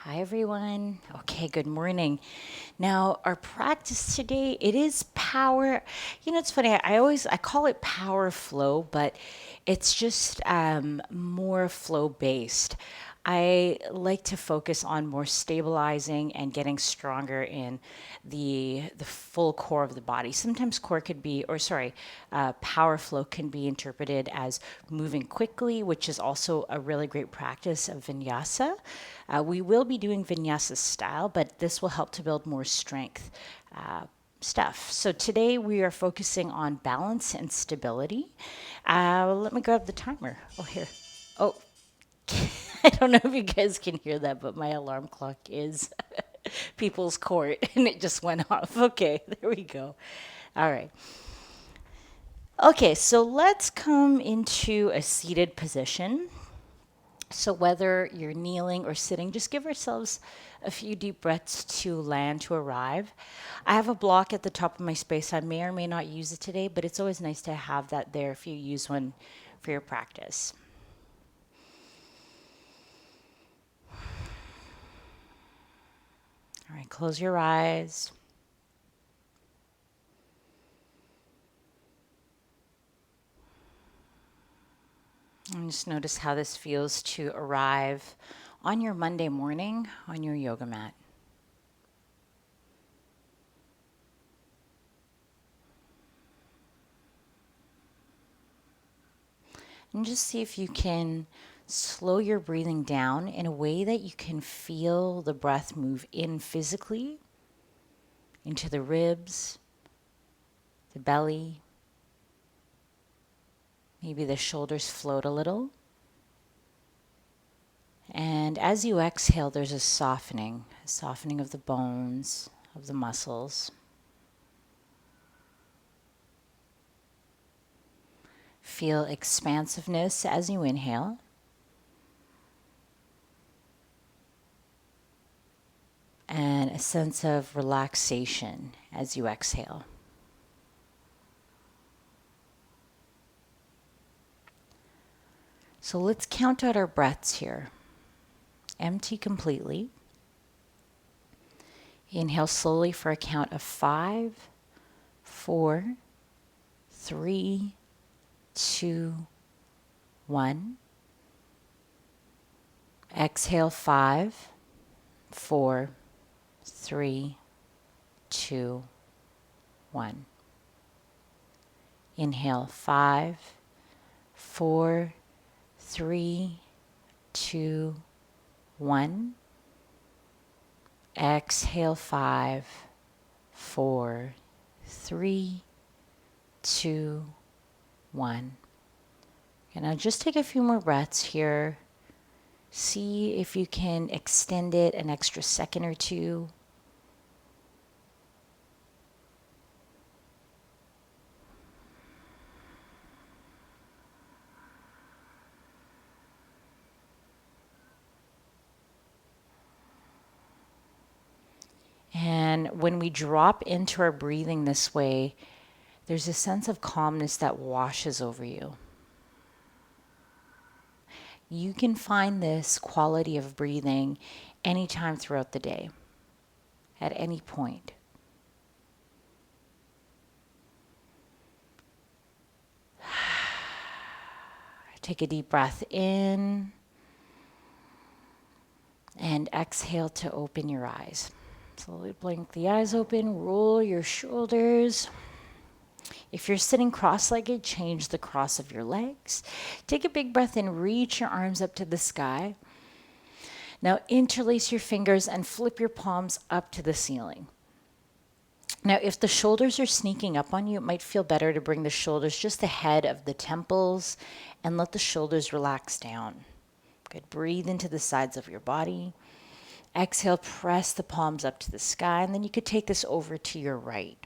Hi everyone. Okay, good morning. Now, our practice today, it is power. It's funny. I call it power flow, but it's just more flow based. I like to focus on more stabilizing and getting stronger in the full core of the body. Sometimes core could be, or sorry, power flow can be interpreted as moving quickly, which is also a really great practice of vinyasa. We will be doing vinyasa style, but this will help to build more strength. Stuff. So today we are focusing on balance and stability. Let me grab the timer. Oh, here. Oh, I don't know if you guys can hear that, but my alarm clock is people's court and it just went off. Okay, there we go. All right. Okay, so let's come into a seated position. So whether you're kneeling or sitting, just give ourselves a few deep breaths to land, to arrive. I have a block at the top of my space. I may or may not use it today, but it's always nice to have that there if you use one for your practice. All right, close your eyes. And just notice how this feels to arrive on your Monday morning on your yoga mat. And just see if you can slow your breathing down in a way that you can feel the breath move in physically into the ribs, the belly. Maybe the shoulders float a little. And as you exhale, there's a softening of the bones, of the muscles. Feel expansiveness as you inhale. And a sense of relaxation as you exhale. So let's count out our breaths here. Empty completely. Inhale slowly for a count of 5, 4, 3, 2, 1. Exhale 5, 4, 3, 2, 1. Inhale 5, 4, 3, 2, 1. Exhale 5, 4, 3, 2, 1. And now just take a few more breaths here. See if you can extend it an extra second or two. And when we drop into our breathing this way, there's a sense of calmness that washes over you. You can find this quality of breathing anytime throughout the day, at any point. Take a deep breath in and exhale to open your eyes. Slowly blink the eyes open, roll your shoulders. If you're sitting cross-legged, change the cross of your legs. Take a big breath in, reach your arms up to the sky. Now interlace your fingers and flip your palms up to the ceiling. Now, if the shoulders are sneaking up on you, it might feel better to bring the shoulders just ahead of the temples and let the shoulders relax down. Good. Breathe into the sides of your body. Exhale, press the palms up to the sky, and then you could take this over to your right.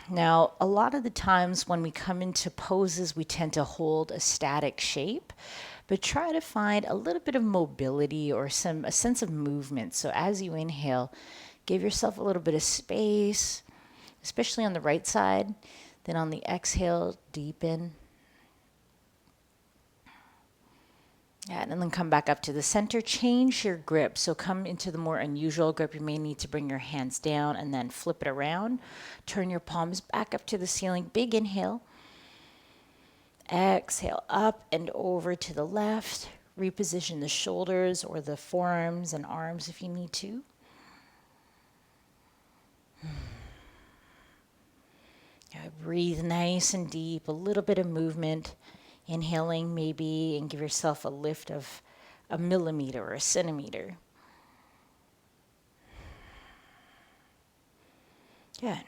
Now, a lot of the times when we come into poses, we tend to hold a static shape, but try to find a little bit of mobility or a sense of movement. So as you inhale, give yourself a little bit of space, especially on the right side. Then on the exhale, deepen. Yeah, and then come back up to the center. Change your grip. So come into the more unusual grip. You may need to bring your hands down and then flip it around. Turn your palms back up to the ceiling. Big inhale. Exhale up and over to the left. Reposition the shoulders or the forearms and arms if you need to. Breathe nice and deep, a little bit of movement. Inhaling maybe and give yourself a lift of a millimeter or a centimeter. Good.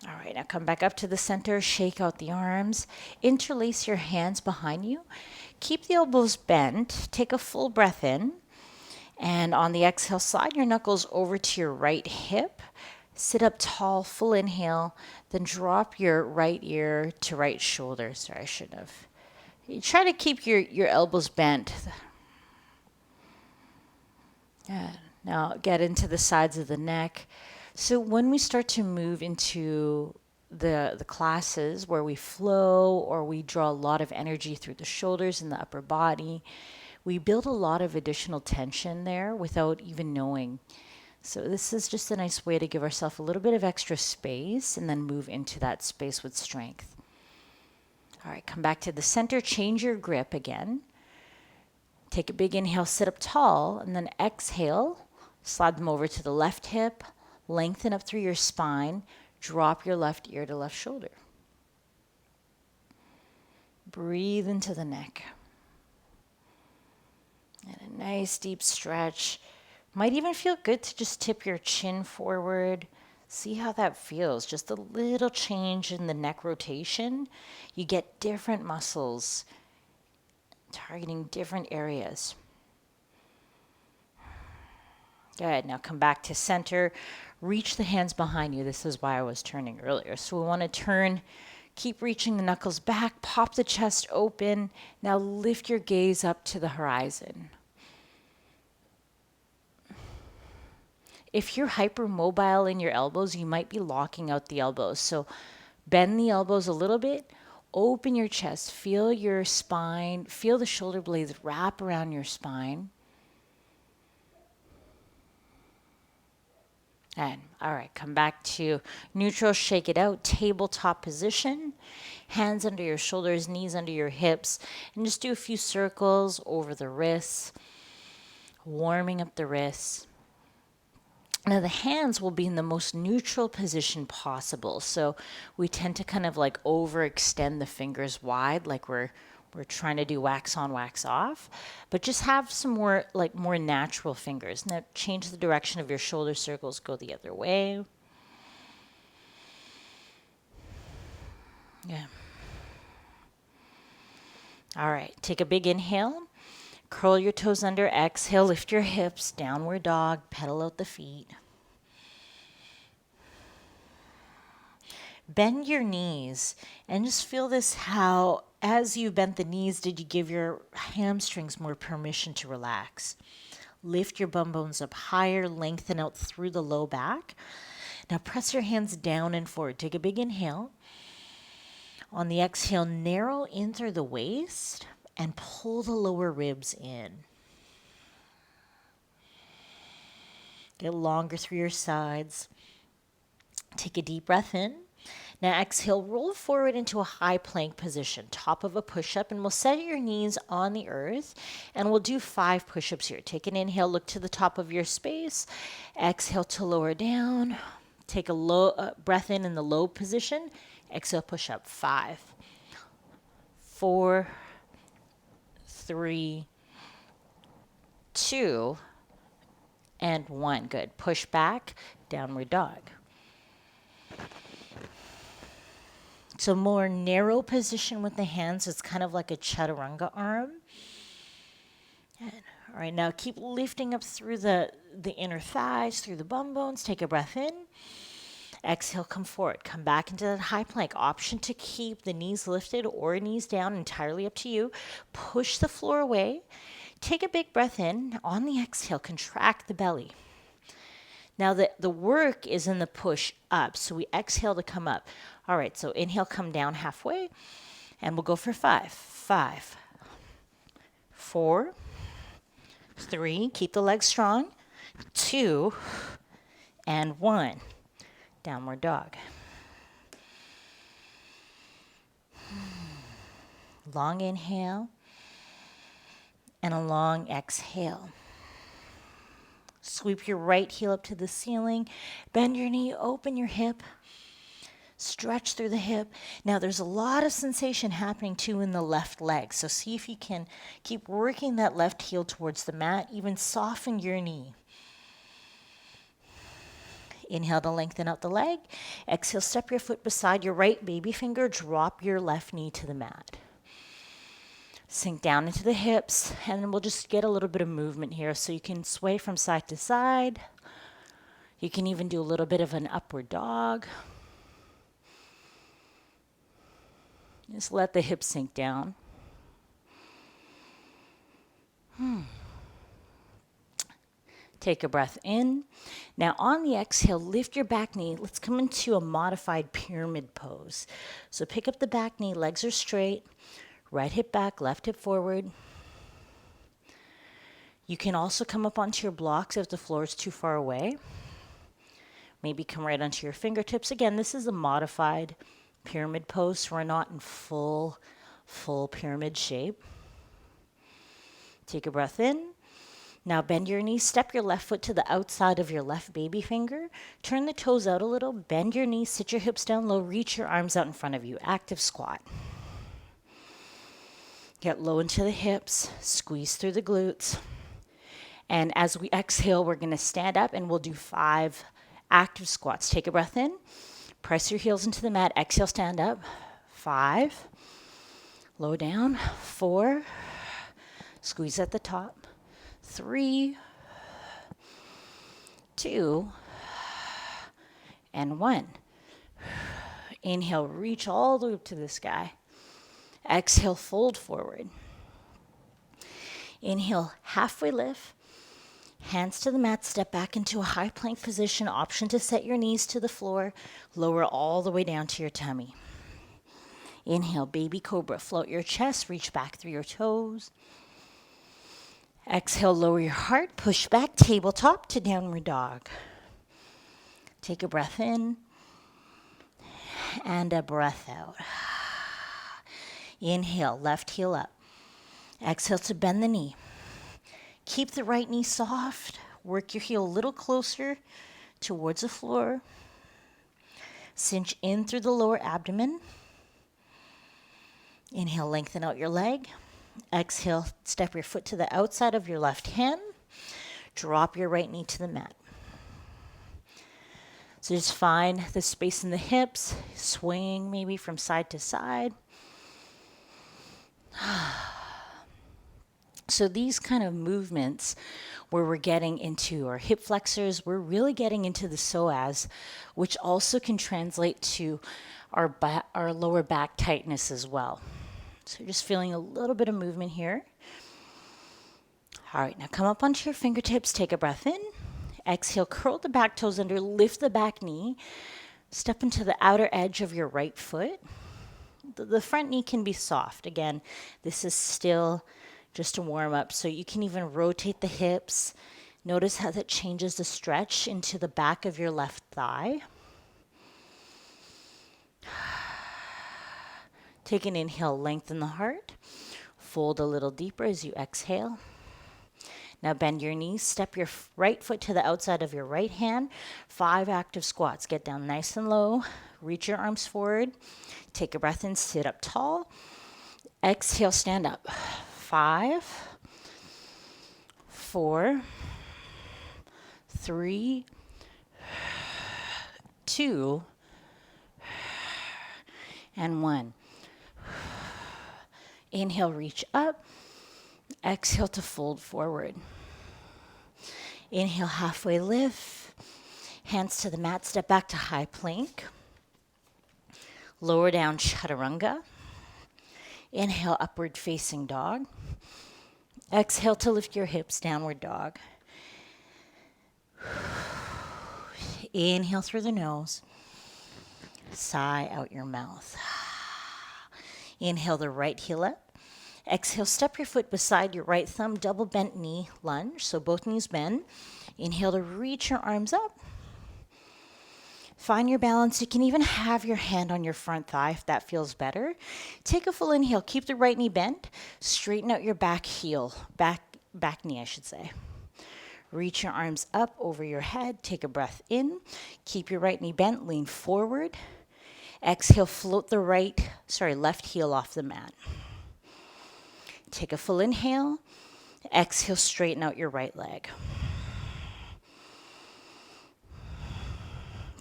All right, now come back up to the center, shake out the arms, interlace your hands behind you. Keep the elbows bent, take a full breath in, and on the exhale, slide your knuckles over to your right hip. Sit up tall, full inhale, then drop your right ear to right shoulder. Sorry, I shouldn't have. You try to keep your elbows bent. Yeah. Now get into the sides of the neck. So when we start to move into the classes where we flow or we draw a lot of energy through the shoulders and the upper body, we build a lot of additional tension there without even knowing. So this is just a nice way to give ourselves a little bit of extra space and then move into that space with strength. All right, come back to the center, change your grip again. Take a big inhale, sit up tall, and then exhale, slide them over to the left hip, lengthen up through your spine, drop your left ear to left shoulder. Breathe into the neck. And a nice deep stretch. Might even feel good to just tip your chin forward. See how that feels. Just a little change in the neck rotation. You get different muscles targeting different areas. Good. Now come back to center. Reach the hands behind you. This is why I was turning earlier. So we want to turn, keep reaching the knuckles back, pop the chest open. Now lift your gaze up to the horizon. If you're hypermobile in your elbows, you might be locking out the elbows. So bend the elbows a little bit, open your chest, feel your spine, feel the shoulder blades wrap around your spine. And all right, come back to neutral, shake it out, tabletop position. Hands under your shoulders, knees under your hips, and just do a few circles over the wrists, warming up the wrists. Now the hands will be in the most neutral position possible. So we tend to kind of like overextend the fingers wide, like we're trying to do wax on, wax off, but just have some more natural fingers. Now change the direction of your shoulder circles, go the other way. Yeah. All right, take a big inhale. Curl your toes under, exhale, lift your hips, downward dog, pedal out the feet. Bend your knees and just feel this, how as you bent the knees, did you give your hamstrings more permission to relax? Lift your bum bones up higher, lengthen out through the low back. Now press your hands down and forward. Take a big inhale. On the exhale, narrow in through the waist and pull the lower ribs in. Get longer through your sides. Take a deep breath in. Now exhale, roll forward into a high plank position, top of a push-up, and we'll set your knees on the earth, and we'll do 5 push-ups here. Take an inhale, look to the top of your space. Exhale to lower down. Take a low breath in the low position. Exhale, push up. 5, 4, 3, 2, and 1. Good. Push back, downward dog. So more narrow position with the hands. It's kind of like a chaturanga arm. And, all right, now keep lifting up through the inner thighs, through the bum bones. Take a breath in. Exhale, come forward. Come back into that high plank. Option to keep the knees lifted or knees down, entirely up to you. Push the floor away. Take a big breath in. On the exhale, contract the belly. Now the work is in the push up, so we exhale to come up. All right, so inhale, come down halfway, and we'll go for 5. 5, 4, 3, keep the legs strong, 2, and 1. Downward dog. Long inhale and a long exhale. Sweep your right heel up to the ceiling. Bend your knee, open your hip. Stretch through the hip. Now there's a lot of sensation happening too in the left leg. So see if you can keep working that left heel towards the mat. Even soften your knee. Inhale to lengthen out the leg. Exhale, step your foot beside your right baby finger. Drop your left knee to the mat. Sink down into the hips, and then we'll just get a little bit of movement here. So you can sway from side to side. You can even do a little bit of an upward dog. Just let the hips sink down. Take a breath in. Now on the exhale, lift your back knee. Let's come into a modified pyramid pose. So pick up the back knee, legs are straight. Right hip back, left hip forward. You can also come up onto your blocks if the floor is too far away. Maybe come right onto your fingertips. Again, this is a modified pyramid pose, so we're not in full pyramid shape. Take a breath in. Now bend your knees, step your left foot to the outside of your left baby finger. Turn the toes out a little, bend your knees, sit your hips down low, reach your arms out in front of you. Active squat. Get low into the hips, squeeze through the glutes. And as we exhale, we're going to stand up and we'll do 5 active squats. Take a breath in, press your heels into the mat, exhale, stand up. 5, low down, 4, squeeze at the top, 3, 2, and 1. Inhale, reach all the way up to the sky. Exhale, fold forward. Inhale, halfway lift. Hands to the mat, step back into a high plank position. Option to set your knees to the floor. Lower all the way down to your tummy. Inhale, baby cobra. Float your chest, reach back through your toes. Exhale, lower your heart, push back, tabletop to downward dog. Take a breath in and a breath out. Inhale, left heel up. Exhale to bend the knee. Keep the right knee soft. Work your heel a little closer towards the floor. Cinch in through the lower abdomen. Inhale, lengthen out your leg. Exhale, step your foot to the outside of your left hand. Drop your right knee to the mat. So just find the space in the hips, swaying maybe from side to side. So these kind of movements where we're getting into our hip flexors, we're really getting into the psoas, which also can translate to our lower back tightness as well. So just feeling a little bit of movement here. All right, now come up onto your fingertips, take a breath in. Exhale, curl the back toes under, lift the back knee. Step into the outer edge of your right foot. The front knee can be soft. Again, this is still just a warm up, so you can even rotate the hips. Notice how that changes the stretch into the back of your left thigh. Take an inhale, lengthen the heart. Fold a little deeper as you exhale. Now bend your knees, step your right foot to the outside of your right hand. 5 active squats. Get down nice and low. Reach your arms forward. Take a breath in, sit up tall. Exhale, stand up. 5, 4, 3, 2, and 1. Inhale, reach up. Exhale to fold forward. Inhale, halfway lift. Hands to the mat, step back to high plank. Lower down, chaturanga. Inhale, upward facing dog. Exhale to lift your hips, downward dog. Inhale through the nose. Sigh out your mouth. Inhale the right heel up. Exhale, step your foot beside your right thumb, double bent knee lunge. So both knees bend. Inhale to reach your arms up. Find your balance. You can even have your hand on your front thigh if that feels better. Take a full inhale. Keep the right knee bent. Straighten out your back heel, back knee, I should say. Reach your arms up over your head. Take a breath in. Keep your right knee bent. Lean forward. Exhale, float the left heel off the mat. Take a full inhale. Exhale, straighten out your right leg.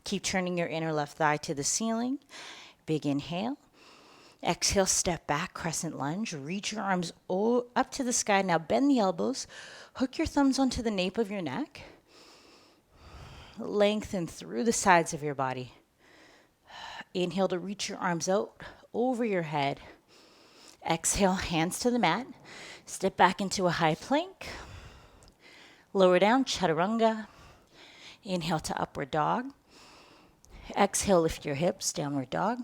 Keep turning your inner left thigh to the ceiling. Big inhale. Exhale, step back, crescent lunge. Reach your arms up to the sky. Now bend the elbows. Hook your thumbs onto the nape of your neck. Lengthen through the sides of your body. Inhale to reach your arms out over your head. Exhale, hands to the mat. Step back into a high plank. Lower down, chaturanga. Inhale to upward dog. Exhale, lift your hips, downward dog.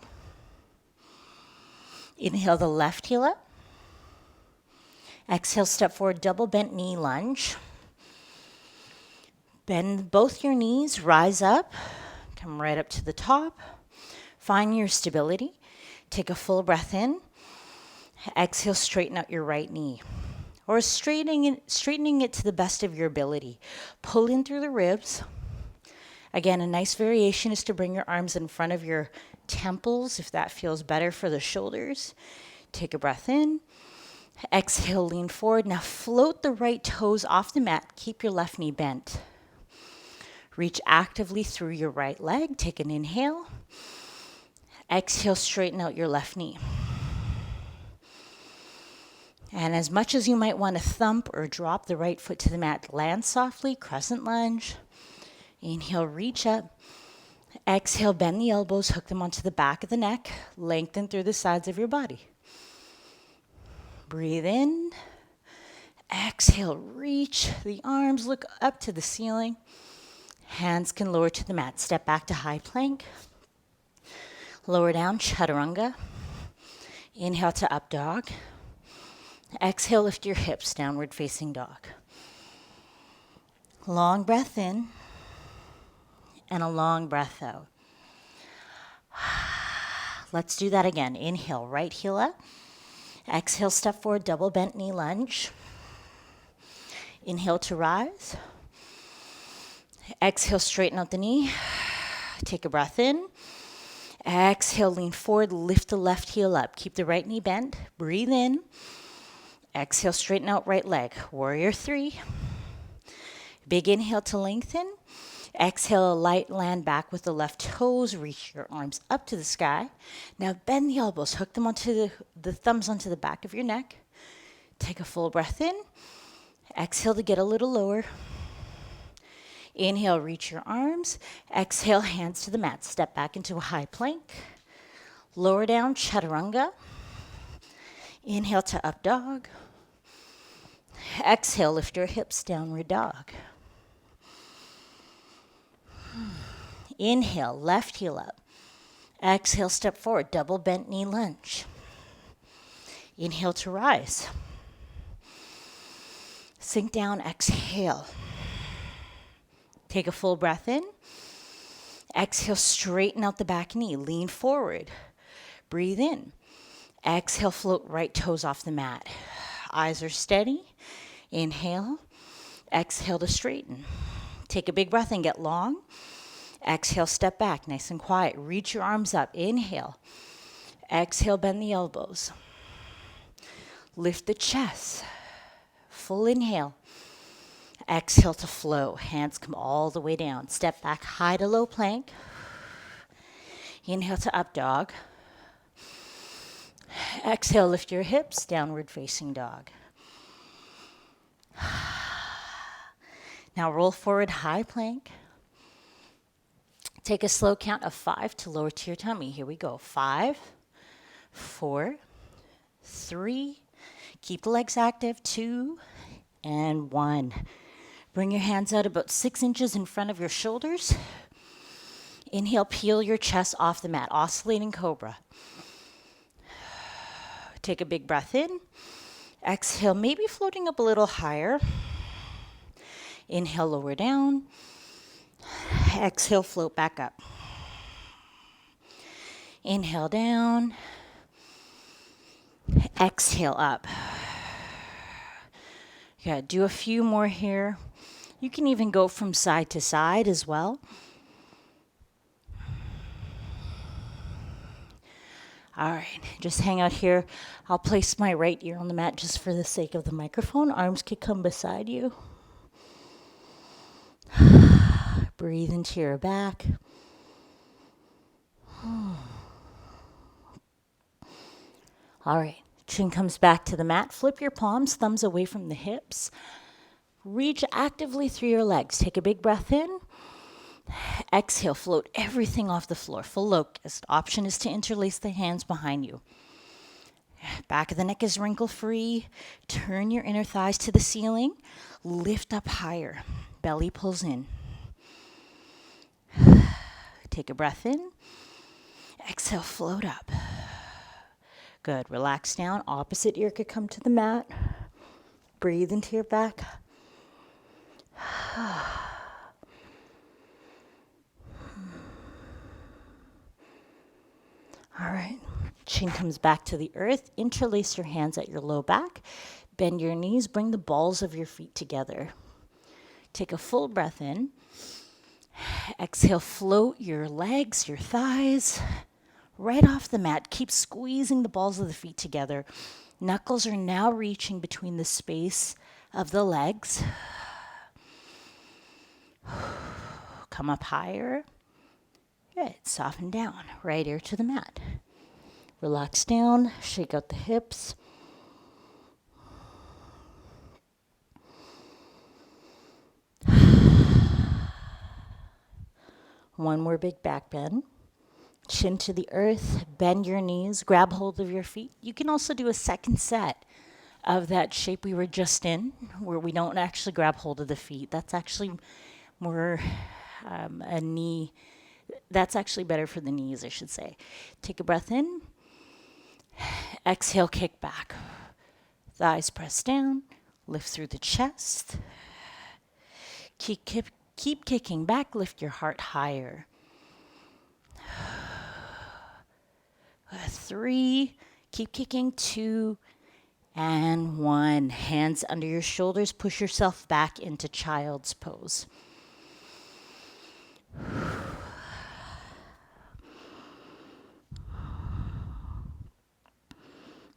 Inhale the left heel up. Exhale, step forward, double bent knee lunge. Bend both your knees, rise up, come right up to the top. Find your stability. Take a full breath in. Exhale, straighten out your right knee. Or straightening it to the best of your ability. Pull in through the ribs. Again, a nice variation is to bring your arms in front of your temples if that feels better for the shoulders. Take a breath in. Exhale, lean forward. Now float the right toes off the mat. Keep your left knee bent. Reach actively through your right leg. Take an inhale. Exhale, straighten out your left knee. And as much as you might want to thump or drop the right foot to the mat, land softly, crescent lunge. Inhale, reach up. Exhale, bend the elbows, hook them onto the back of the neck, lengthen through the sides of your body. Breathe in. Exhale, reach the arms, look up to the ceiling. Hands can lower to the mat. Step back to high plank. Lower down, chaturanga. Inhale to up dog. Exhale, lift your hips, downward facing dog. Long breath in. And a long breath out. Let's do that again. Inhale, right heel up. Exhale, step forward, double bent knee lunge. Inhale to rise. Exhale, straighten out the knee. Take a breath in. Exhale, lean forward, lift the left heel up. Keep the right knee bent. Breathe in. Exhale, straighten out right leg. Warrior 3. Big inhale to lengthen. Exhale, light land back with the left toes. Reach your arms up to the sky. Now bend the elbows. Hook them onto the thumbs onto the back of your neck. Take a full breath in. Exhale to get a little lower. Inhale, reach your arms. Exhale, hands to the mat. Step back into a high plank. Lower down, chaturanga. Inhale to up dog. Exhale, lift your hips, downward dog. Inhale, left heel up. Exhale, step forward, double bent knee lunge. Inhale to rise. Sink down, exhale. Take a full breath in. Exhale, straighten out the back knee, lean forward. Breathe in. Exhale, float right toes off the mat. Eyes are steady. Inhale. Exhale to straighten. Take a big breath and get long. Exhale, step back, nice and quiet. Reach your arms up. Inhale. Exhale, bend the elbows. Lift the chest. Full inhale. Exhale to flow. Hands come all the way down. Step back, high to low plank. Inhale to up dog. Exhale, lift your hips, downward facing dog. Now roll forward, high plank. Take a slow count of 5 to lower to your tummy. Here we go. 5, 4, 3. Keep the legs active. 2 and 1. Bring your hands out about 6 inches in front of your shoulders. Inhale, peel your chest off the mat. Oscillating cobra. Take a big breath in. Exhale, maybe floating up a little higher. Inhale, lower down. Exhale, float back up. Inhale down. Exhale up. Yeah, do a few more here. You can even go from side to side as well. All right, just hang out here. I'll place my right ear on the mat just for the sake of the microphone. Arms could come beside you. Breathe into your back. All right, chin comes back to the mat. Flip your palms, thumbs away from the hips. Reach actively through your legs. Take a big breath in. Exhale, float everything off the floor. Full locust. Option is to interlace the hands behind you. Back of the neck is wrinkle free. Turn your inner thighs to the ceiling. Lift up higher. Belly pulls in. Take a breath in. Exhale, float up. Good. Relax down. Opposite ear could come to the mat. Breathe into your back. All right. Chin comes back to the earth. Interlace your hands at your low back. Bend your knees. Bring the balls of your feet together. Take a full breath in. Exhale, float your legs, your thighs right off the mat. Keep squeezing the balls of the feet together. Knuckles are now reaching between the space of the legs. Come up higher. Good. Soften down. Right ear to the mat. Relax down. Shake out the hips. One more big back bend. Chin to the earth. Bend your knees. Grab hold of your feet. You can also do a second set of that shape we were just in, where we don't actually grab hold of the feet. That's actually more a knee. That's actually better for the knees, I should say. Take a breath in. Exhale, kick back. Thighs press down. Lift through the chest. Keep kicking back. Lift your heart higher. 3. Keep kicking. 2 and 1. Hands under your shoulders. Push yourself back into child's pose.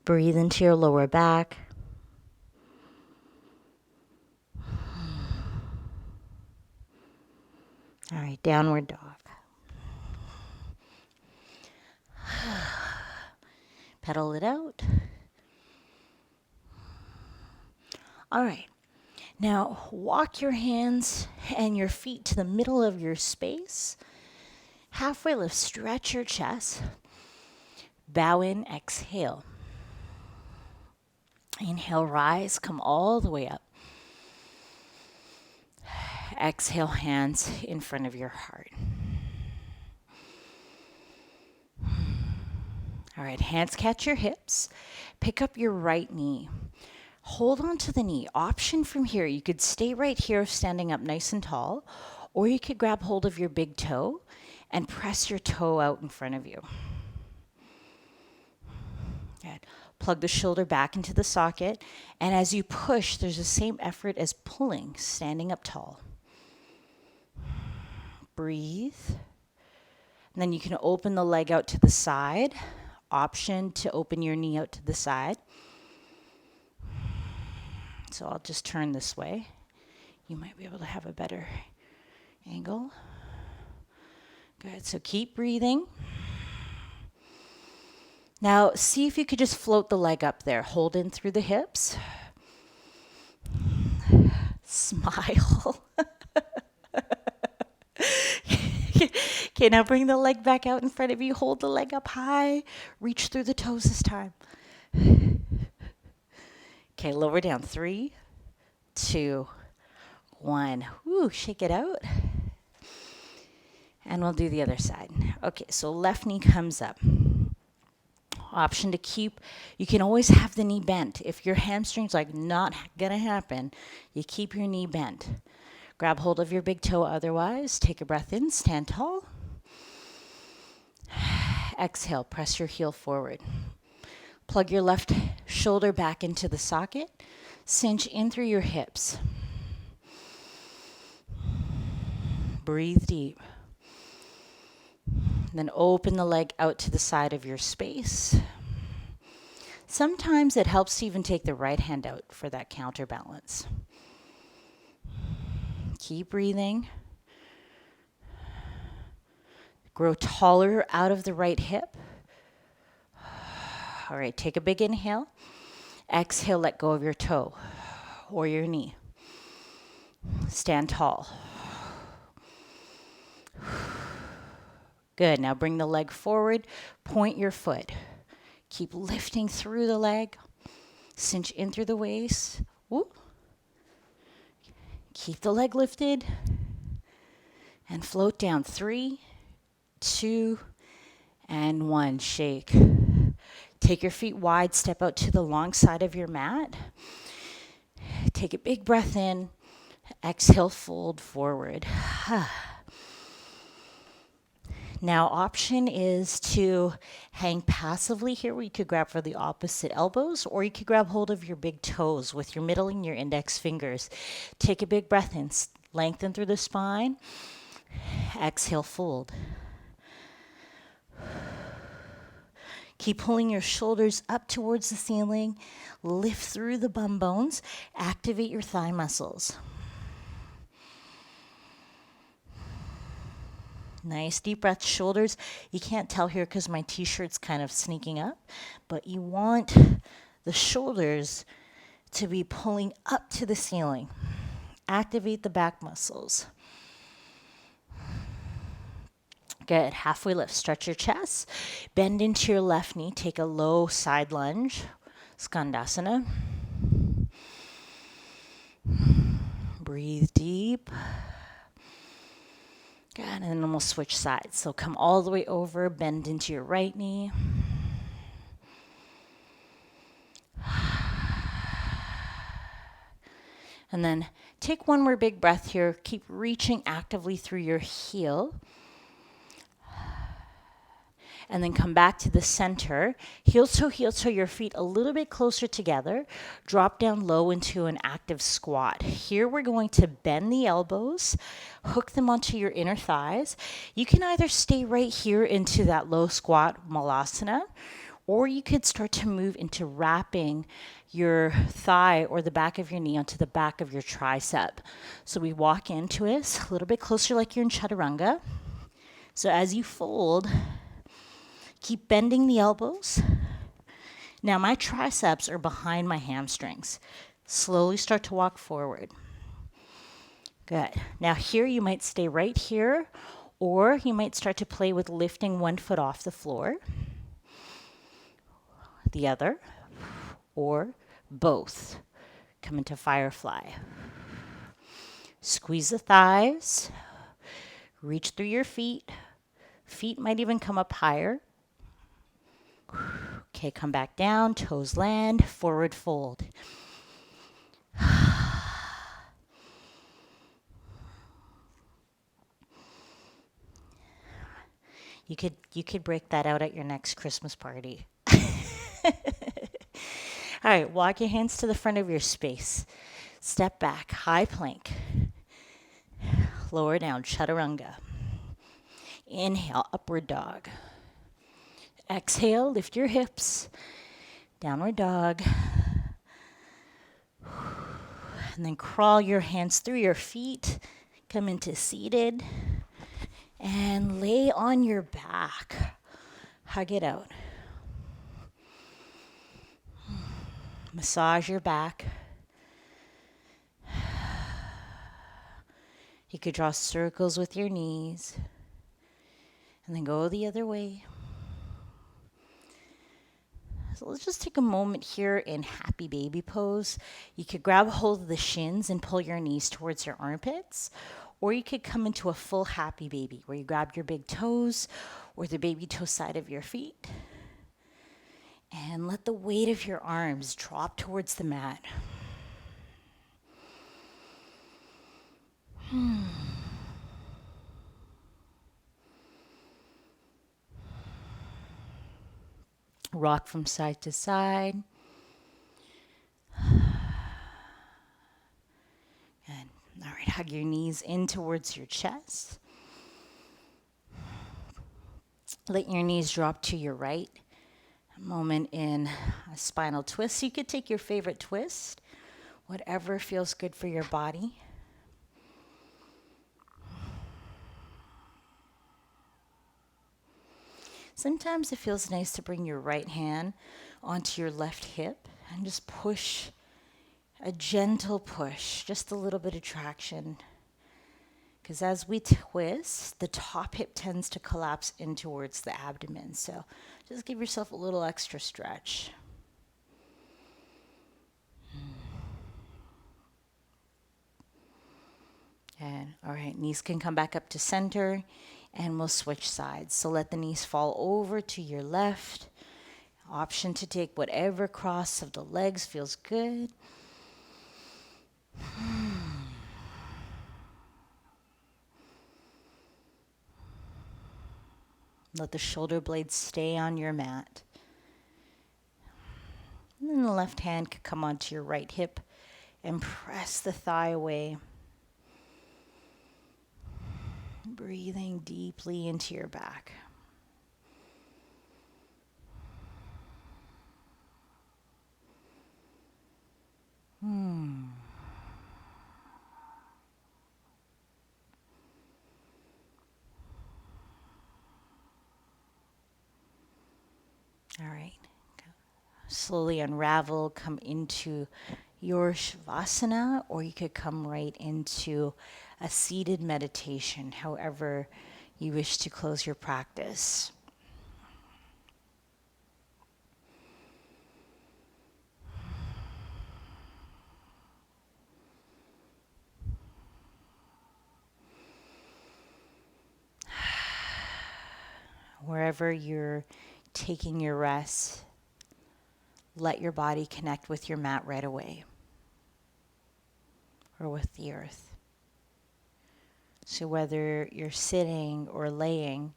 Breathe into your lower back. All right, downward dog. Pedal it out. All right. Now, walk your hands and your feet to the middle of your space. Halfway lift, stretch your chest. Bow in, exhale. Inhale, rise, come all the way up. Exhale, hands in front of your heart. All right, hands catch your hips. Pick up your right knee. Hold on to the knee. Option from here, you could stay right here standing up nice and tall, or you could grab hold of your big toe and press your toe out in front of you. Good. Plug the shoulder back into the socket, and as you push, there's the same effort as pulling, standing up tall. Breathe. And then you can open the leg out to the side. Option to open your knee out to the side. So I'll just turn this way. You might be able to have a better angle. Good. So keep breathing. Now, see if you could just float the leg up there. Hold in through the hips. Smile. Okay, now bring the leg back out in front of you. Hold the leg up high. Reach through the toes this time. Okay, lower down. 3, 2, 1. Woo, shake it out. And we'll do the other side. Okay, so left knee comes up. Option to keep, you can always have the knee bent. If your hamstring's like not gonna happen, you keep your knee bent. Grab hold of your big toe otherwise. Take a breath in, stand tall. Exhale, press your heel forward. Plug your left shoulder back into the socket. Cinch in through your hips. Breathe deep. Then open the leg out to the side of your space. Sometimes it helps to even take the right hand out for that counterbalance. Keep breathing. Grow taller out of the right hip. All right, take a big inhale. Exhale, let go of your toe or your knee. Stand tall. Good. Now bring the leg forward. Point your foot. Keep lifting through the leg. Cinch in through the waist. Woo. Keep the leg lifted. And float down. 3, 2, and 1. Shake. Take your feet wide. Step out to the long side of your mat. Take a big breath in. Exhale, fold forward. Now, option is to hang passively here, where you could grab for the opposite elbows, or you could grab hold of your big toes with your middle and your index fingers. Take a big breath in, lengthen through the spine. Exhale, fold. Keep pulling your shoulders up towards the ceiling. Lift through the bum bones. Activate your thigh muscles. Nice deep breath, shoulders. You can't tell here because my t-shirt's kind of sneaking up, but you want the shoulders to be pulling up to the ceiling. Activate the back muscles. Good. Halfway lift. Stretch your chest. Bend into your left knee. Take a low side lunge. Skandasana. Breathe deep. Good. And then we'll switch sides. So come all the way over. Bend into your right knee. And then take one more big breath here. Keep reaching actively through your heel. And then come back to the center. Heel toe, your feet a little bit closer together. Drop down low into an active squat. Here we're going to bend the elbows, hook them onto your inner thighs. You can either stay right here into that low squat malasana, or you could start to move into wrapping your thigh or the back of your knee onto the back of your tricep. So we walk into it a little bit closer like you're in chaturanga. So as you fold, keep bending the elbows. Now my triceps are behind my hamstrings. Slowly start to walk forward. Good. Now here you might stay right here, or you might start to play with lifting one foot off the floor, the other, or both. Come into Firefly. Squeeze the thighs. Reach through your feet. Feet might even come up higher. Okay, come back down, toes land, forward fold. You could break that out at your next Christmas party. All right, walk your hands to the front of your space. Step back, high plank. Lower down, chaturanga. Inhale, upward dog. Exhale, lift your hips. Downward dog. And then crawl your hands through your feet. Come into seated. And lay on your back. Hug it out. Massage your back. You could draw circles with your knees. And then go the other way. So let's just take a moment here in happy baby pose. You could grab hold of the shins and pull your knees towards your armpits. Or you could come into a full happy baby where you grab your big toes or the baby toe side of your feet. And let the weight of your arms drop towards the mat. Rock from side to side. And all right, hug your knees in towards your chest. Let your knees drop to your right. A moment in a spinal twist. You could take your favorite twist, whatever feels good for your body. Sometimes it feels nice to bring your right hand onto your left hip and just push, a gentle push, just a little bit of traction. Because as we twist, the top hip tends to collapse in towards the abdomen. So just give yourself a little extra stretch. And all right, knees can come back up to center and we'll switch sides. So let the knees fall over to your left. Option to take whatever cross of the legs feels good. Let the shoulder blades stay on your mat. And then the left hand can come onto your right hip and press the thigh away. Breathing deeply into your back. All right. Slowly unravel, come into your Shavasana, or you could come right into a seated meditation, however you wish to close your practice. Wherever you're taking your rest, let your body connect with your mat right away, or with the earth. So whether you're sitting or laying,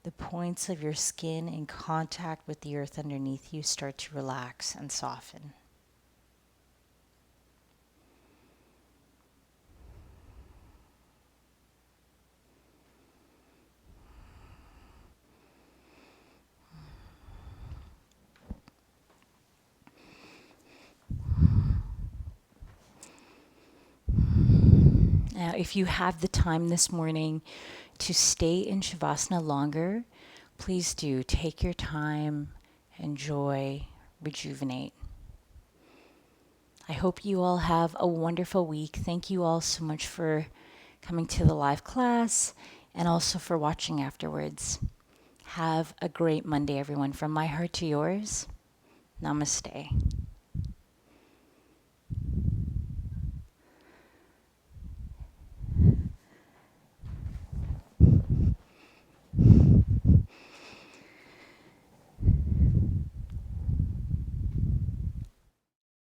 the points of your skin in contact with the earth underneath you start to relax and soften. Now, if you have the time this morning to stay in Shavasana longer, please do. Take your time, enjoy, rejuvenate. I hope you all have a wonderful week. Thank you all so much for coming to the live class and also for watching afterwards. Have a great Monday, everyone. From my heart to yours, namaste.